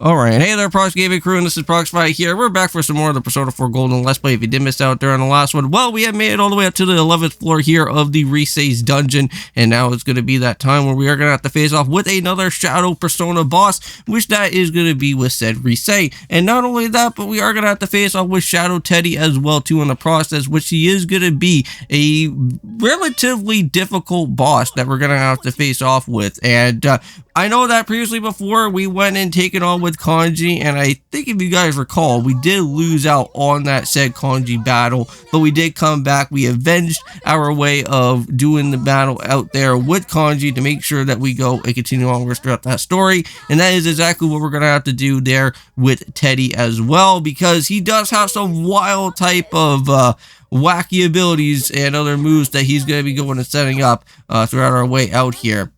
Alright, hey there Prox Gaming Crew, and this is Proxify here. We're back for some more of the Persona 4 Golden Let's Play. If you did miss out during the last one, well, we have made it all the way up to the 11th floor here of the Rise's dungeon, and now it's going to be that time where we are going to have to face off with another Shadow Persona boss, which that is going to be with said Rise. And not only that, but we are going to have to face off with Shadow Teddie as well too in the process, which he is going to be a relatively difficult boss that we're going to have to face off with. And I know that previously before we went and taken on with Kanji, and I think if you guys recall, we did lose out on that said Kanji battle, but we did come back. We avenged our way of doing the battle out there with Kanji to make sure that we go and continue onwards throughout that story, and that is exactly what we're going to have to do there with Teddie as well, because he does have some wild type of wacky abilities and other moves that he's going to be going and setting up throughout our way out here.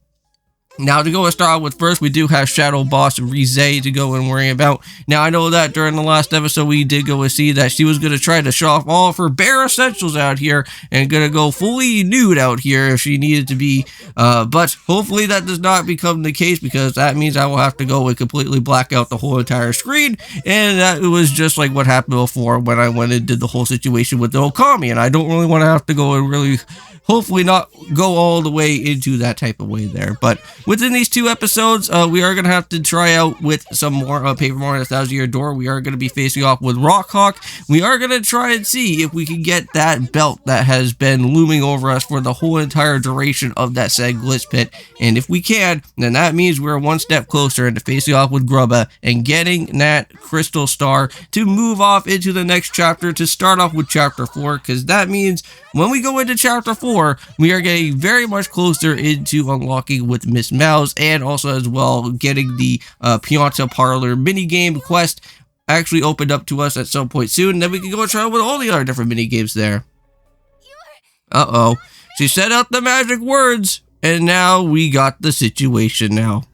Now, to go and start with first, we do have Shadow Boss Rise to go and worry about. Now, I know that during the last episode, we did go and see that she was going to try to show off all of her bare essentials out here and going to go fully nude out here if she needed to be. But hopefully that does not become the case, because that means I will have to go and completely black out the whole entire screen. And that was just like what happened before when I went and did the whole situation with the Okami. And I don't really want to have to go and really... hopefully not go all the way into that type of way there. But within these two episodes, we are going to have to try out with some more Paper Mario 1000-Year Door. We are going to be facing off with Rockhawk. We are going to try and see if we can get that belt that has been looming over us for the whole entire duration of that said glitch pit. And if we can, then that means we're one step closer into facing off with Grubba and getting that Crystal Star to move off into the next chapter, to start off with Chapter 4, because that means when we go into Chapter 4, we are getting very much closer into unlocking with Miss Mouse, and also as well getting the Pianta Parlor minigame quest actually opened up to us at some point soon, and then we can go and try with all the other different minigames there. Uh-oh. She said out the magic words, and now we got the situation now.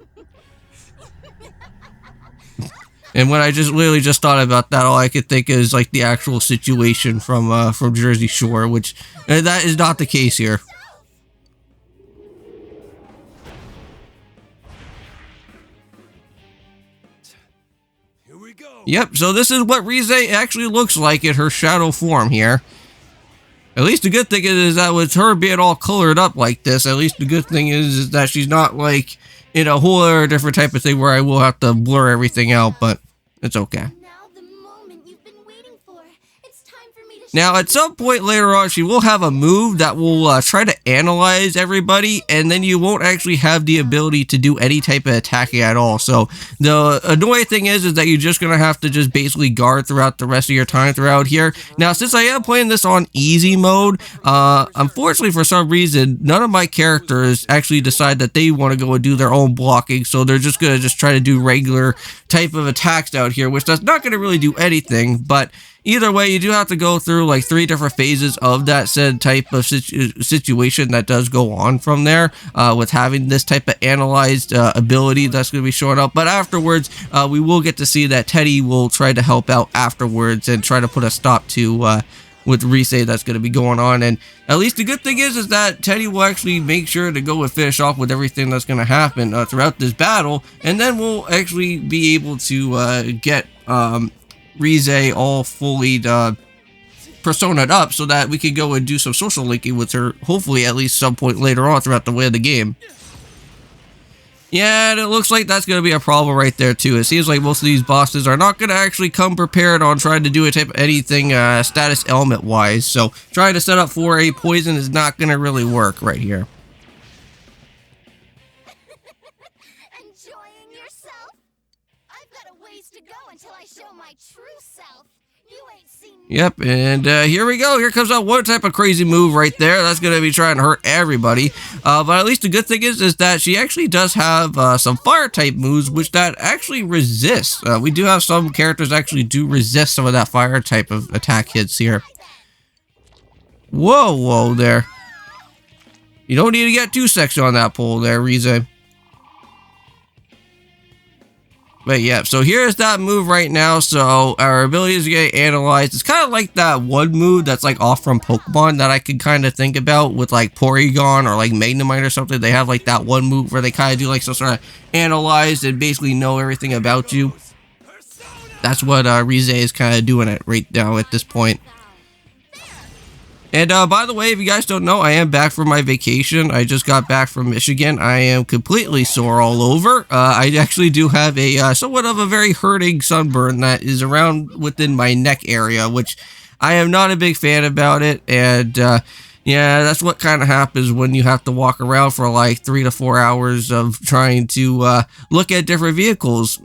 And when I just literally just thought about that, all I could think is like the actual situation from Jersey Shore, which that is not the case here. Here we go. Yep, so this is what Rise actually looks like in her shadow form here. At least the good thing is that with her being all colored up like this, at least the good thing is that she's not like in a whole other different type of thing where I will have to blur everything out, but it's okay. Now, at some point later on, she will have a move that will try to analyze everybody, and then you won't actually have the ability to do any type of attacking at all. So, the annoying thing is that you're just going to have to just basically guard throughout the rest of your time throughout here. Now, since I am playing this on easy mode, unfortunately, for some reason, none of my characters actually decide that they want to go and do their own blocking, so they're just going to just try to do regular type of attacks out here, which that's not going to really do anything, but... either way, you do have to go through like 3 different phases of that said type of situation that does go on from there with having this type of analyzed ability that's going to be showing up. But afterwards, we will get to see that Teddie will try to help out afterwards and try to put a stop to with Rise that's going to be going on. And at least the good thing is that Teddie will actually make sure to go and finish off with everything that's going to happen throughout this battle. And then we'll actually be able to get... Rise all fully persona'd up so that we can go and do some social linking with her, hopefully at least some point later on throughout the way of the game. Yeah, and it looks like that's going to be a problem right there too. It seems like most of these bosses are not going to actually come prepared on trying to do a type of anything status element wise, so trying to set up for a poison is not going to really work right here. Yep, and here we go. Here comes out one type of crazy move right there. That's going to be trying to hurt everybody. But at least the good thing is that she actually does have some fire type moves, which that actually resists. We do have some characters actually do resist some of that fire type of attack hits here. Whoa, whoa there. You don't need to get too sexy on that pole there, Rise. But yeah, so here's that move right now. So our abilities get analyzed. It's kind of like that one move that's like off from Pokemon that I can kind of think about with like Porygon or like Magnemite or something. They have like that one move where they kind of do like some sort of analyze and basically know everything about you. that's what Rize is kind of doing it right now at this point. And by the way, if you guys don't know, I am back from my vacation. I just got back from Michigan. I am completely sore all over. I actually do have a somewhat of a very hurting sunburn that is around within my neck area, which I am not a big fan about it. And yeah, that's what kind of happens when you have to walk around for like 3 to 4 hours of trying to look at different vehicles.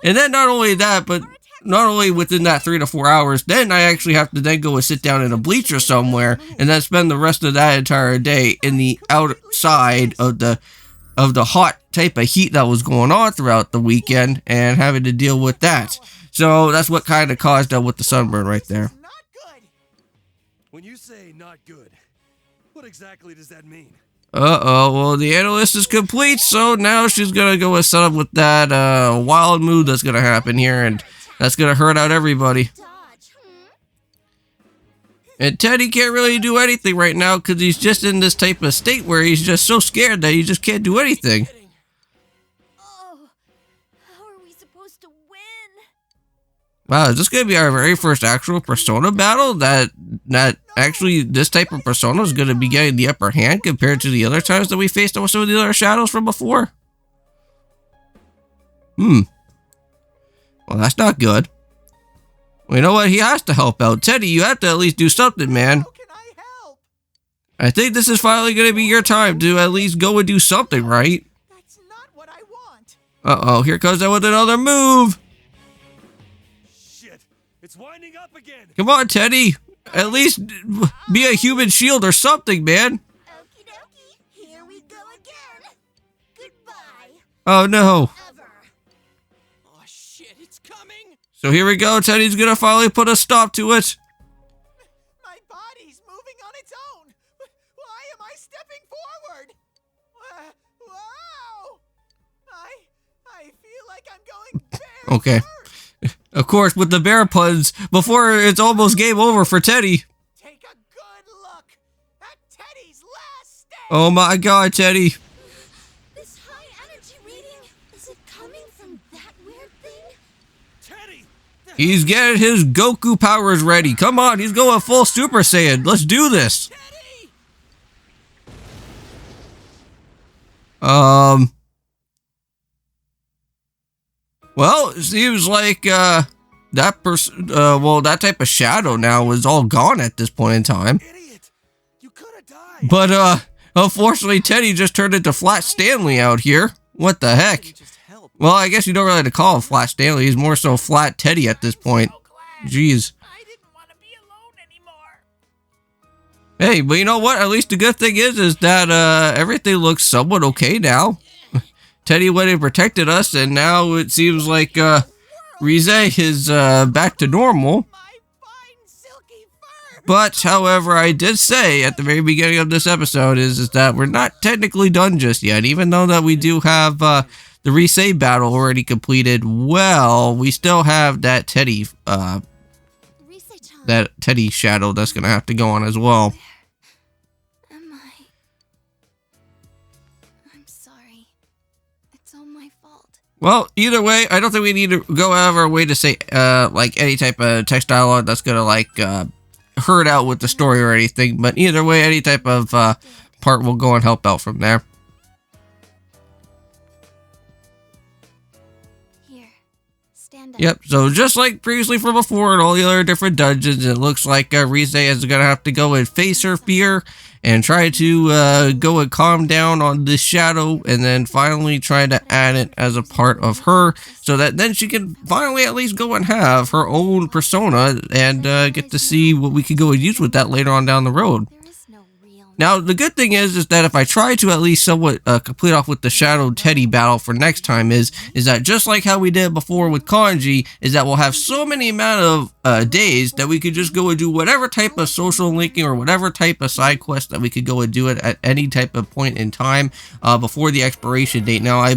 And then not only that, but not only within that 3 to 4 hours, then I actually have to then go and sit down in a bleacher somewhere and then spend the rest of that entire day in the outside of the hot type of heat that was going on throughout the weekend and having to deal with that. So that's what kind of caused that with the sunburn right there. Not good. When you say not good, what exactly does that mean? Well, the analyst is complete, so now she's gonna go and set up with that wild mood that's gonna happen here, and that's gonna hurt out everybody. And Teddy can't really do anything right now because he's just in this type of state where he's just so scared that he just can't do anything. Oh, how are we supposed to win? Wow, is this gonna be our very first actual persona battle? That actually this type of persona is gonna be getting the upper hand compared to the other times that we faced with some of the other shadows from before? Well, that's not good. Well, you know what? He has to help out. Teddy, you have to at least do something, man. How can I help? I think this is finally going to be your time to at least go and do something, right? That's not what I want. Uh-oh, here comes that with another move. Shit, it's winding up again. Come on, Teddy. At least be a human shield or something, man. Okie dokie, here we go again. Goodbye. Oh, no. Ever. Oh shit, it's coming. So here we go. Teddy's going to finally put a stop to it. My body's moving on its own. Why am I stepping forward? Wow! I feel like I'm going bare Okay. first. Of course, with the bear puns, before it's almost game over for Teddy. Take a good look at Teddy's last stand. Oh my god, Teddy. This high energy reading, is it coming from that weird thing? Teddy! He's getting his Goku powers ready. Come on, he's going full Super Saiyan. Let's do this. Teddy! Well, it seems like that type of shadow now is all gone at this point in time. Idiot! You could have died. But unfortunately, Teddy just turned into Flat Stanley out here. What the heck? Just help. Well, I guess you don't really have to call him Flat Stanley. He's more so Flat Teddy at this point. Jeez. I didn't want to be alone anymore. Hey, but you know what? At least the good thing is that everything looks somewhat okay now. Teddy went and protected us, and now it seems like Rize is back to normal. My fine silky fur. But, however, I did say at the very beginning of this episode is that we're not technically done just yet. Even though that we do have the Rize battle already completed, well, we still have that Teddy shadow that's going to have to go on as well. Am I? I'm sorry. It's all my fault. Well, either way, I don't think we need to go out of our way to say, like, any type of text dialogue that's gonna, like, hurt out with the story or anything. But either way, any type of, part will go and help out from there. Here, stand up. Yep, so just like previously from before in all the other different dungeons, it looks like Rize is gonna have to go and face her fear and try to go and calm down on this shadow, and then finally try to add it as a part of her, so that then she can finally at least go and have her own persona and get to see what we could go and use with that later on down the road. There is no real. Now, the good thing is that if I try to at least somewhat complete off with the Shadow Teddie battle for next time is that just like how we did before with Kanji, is that we'll have so many amount of days that we could just go and do whatever type of social linking or whatever type of side quest that we could go and do it at any type of point in time before the expiration date. Now, I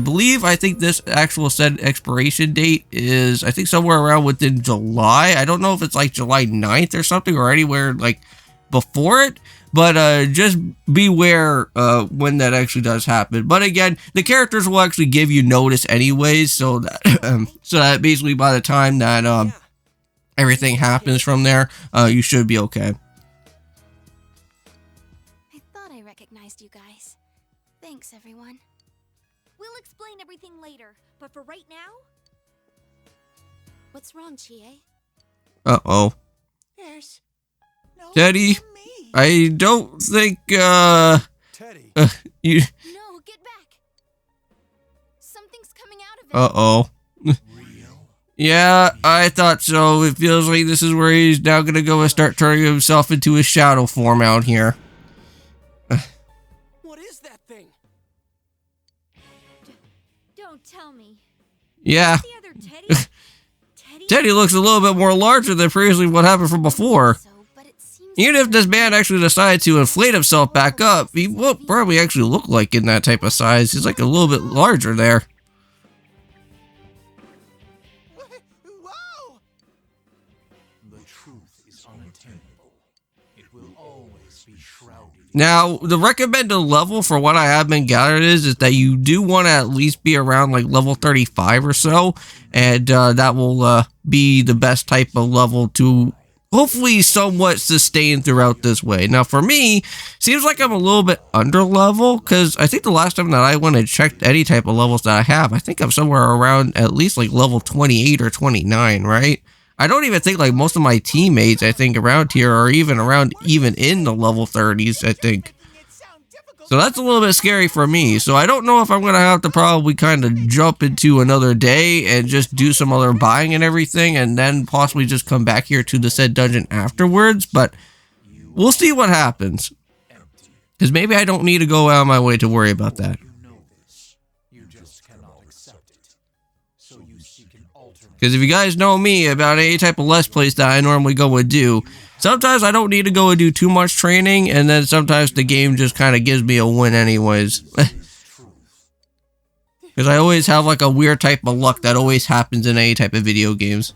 think this actual said expiration date is, I think, somewhere around within July. I don't know if it's like July 9th or something or anywhere like before it. but just beware when that actually does happen. But again, the characters will actually give you notice anyways, so that so that basically by the time that everything happens from there, you should be okay. I thought I recognized you guys. Thanks, everyone. We'll explain everything later, but for right now... What's wrong, Chie? Uh-oh. There's no Teddie, for me. I don't think, Teddie. you... No, get back! Something's coming out of it. Uh-oh. Real? Yeah, I thought so. It feels like this is where he's now gonna go and start turning himself into his shadow form out here. What is that thing? Don't tell me. Yeah. The other Teddie? Teddie? Teddie looks a little bit more larger than previously what happened from before. So, but it seems Even if this man actually decided to inflate himself back up, he won't probably actually look like in that type of size. He's like a little bit larger there. Whoa! The truth is unattainable. It will always be shrouded. Now, the recommended level for what I have been gathered is that you do want to at least be around like level 35 or so, and that will be the best type of level to hopefully somewhat sustain throughout this way. Now, for me, seems like I'm a little bit under level, because I think the last time that I went and checked any type of levels that I have, I think I'm somewhere around at least like level 28 or 29, right? I don't even think like most of my teammates, I think, around here are even in the level 30s, I think. It sound difficult. So that's a little bit scary for me. So I don't know if I'm going to have to probably kind of jump into another day and just do some other buying and everything, and then possibly just come back here to the said dungeon afterwards. But we'll see what happens. Because maybe I don't need to go out of my way to worry about that. You know this. You just cannot accept it. So you seek an alternate. Because if you guys know me about any type of Let's Plays that I normally go and do, sometimes I don't need to go and do too much training, and then sometimes the game just kind of gives me a win anyways. Because I always have like a weird type of luck that always happens in any type of video games.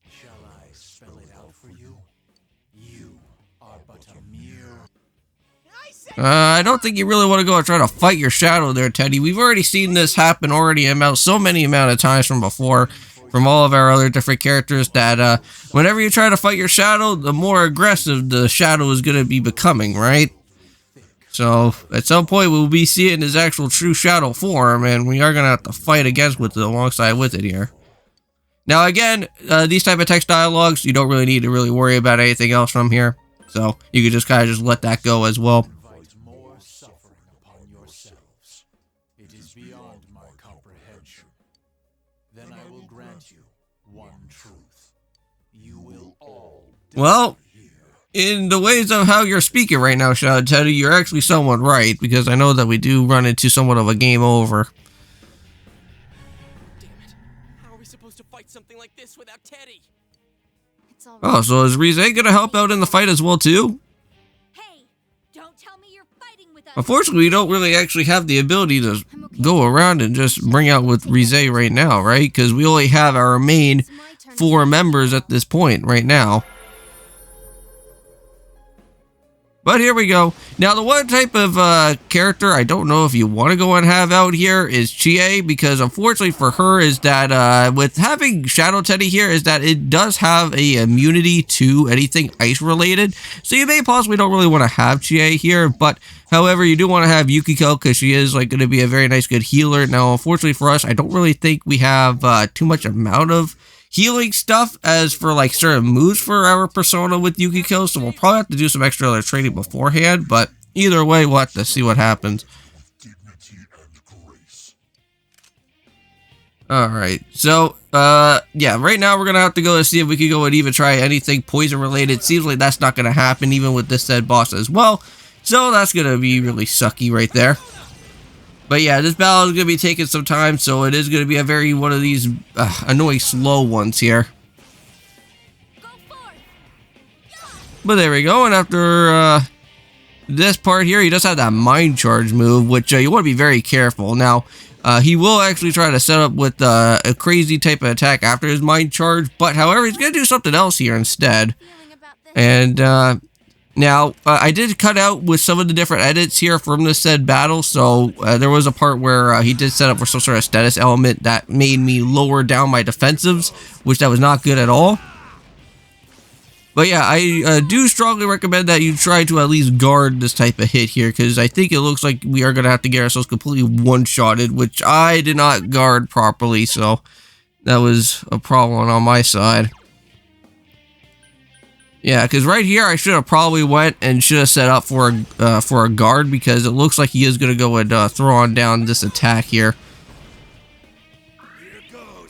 Shall I spell it out for you? You are but a mere... I said I don't think you really want to go and try to fight your shadow there, Teddie. We've already seen this happen already so many amount of times from before, from all of our other different characters, that whenever you try to fight your shadow, the more aggressive the shadow is going to be becoming, right? So at some point we'll be seeing his actual true shadow form, and we are going to have to fight against with it alongside with it here. Now again, these type of text dialogues, you don't really need to really worry about anything else from here. So you can just kind of just let that go as well. invite more suffering upon yourselves. It is beyond my comprehension. Then I will grant you one truth. You will all die Well, here. in the ways of how you're speaking right now, Shadow Teddie, you're actually somewhat right, because I know that we do run into somewhat of a game over. damn it. How are we supposed to fight something like this without Teddie? It's all Oh, right. so is Rize going to help out in the fight as well too? Hey, don't tell me you're fighting with us. Unfortunately, we don't really actually have the ability to go around and just bring out with Rize right now, right? Because we only have our main It's my turn. 4 members at this point right now. But here we go. Now, the one type of character I don't know if you want to go and have out here is Chie, because unfortunately for her is that with having Shadow Teddie here is that it does have a immunity to anything ice related. So you may possibly don't really want to have Chie here, but however, you do want to have Yukiko because she is like going to be a very nice good healer. Now, unfortunately for us, I don't really think we have too much amount of healing stuff as for like certain moves for our persona with Yukiko, so we'll probably have to do some extra other training beforehand, but either way we'll have to see what happens. Alright, so yeah, right now we're gonna have to go and see if we can go and even try anything poison related. Seems like that's not gonna happen even with this said boss as well, so that's gonna be really sucky right there. But yeah, this battle is going to be taking some time, so it is going to be a very one of these annoying slow ones here. Go forth. But there we go, and after this part here, he does have that mind charge move, which you want to be very careful. Now, he will actually try to set up with a crazy type of attack after his mind charge, but however, he's going to do something else here instead. Feeling about this. And Now, I did cut out with some of the different edits here from the said battle, so there was a part where he did set up for some sort of status element that made me lower down my defensives, which that was not good at all. But yeah, I do strongly recommend that you try to at least guard this type of hit here, because I think it looks like we are going to have to get ourselves completely one-shotted, which I did not guard properly, so that was a problem on my side. Yeah, because right here I should have probably went and should have set up for a guard, because it looks like he is going to go and throw on down this attack here.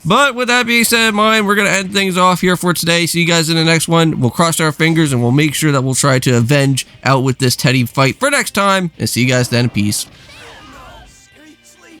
But with that being said in mind, we're going to end things off here for today. See you guys in the next one. We'll cross our fingers and we'll make sure that we'll try to avenge out with this Teddie fight for next time. And see you guys then. Peace.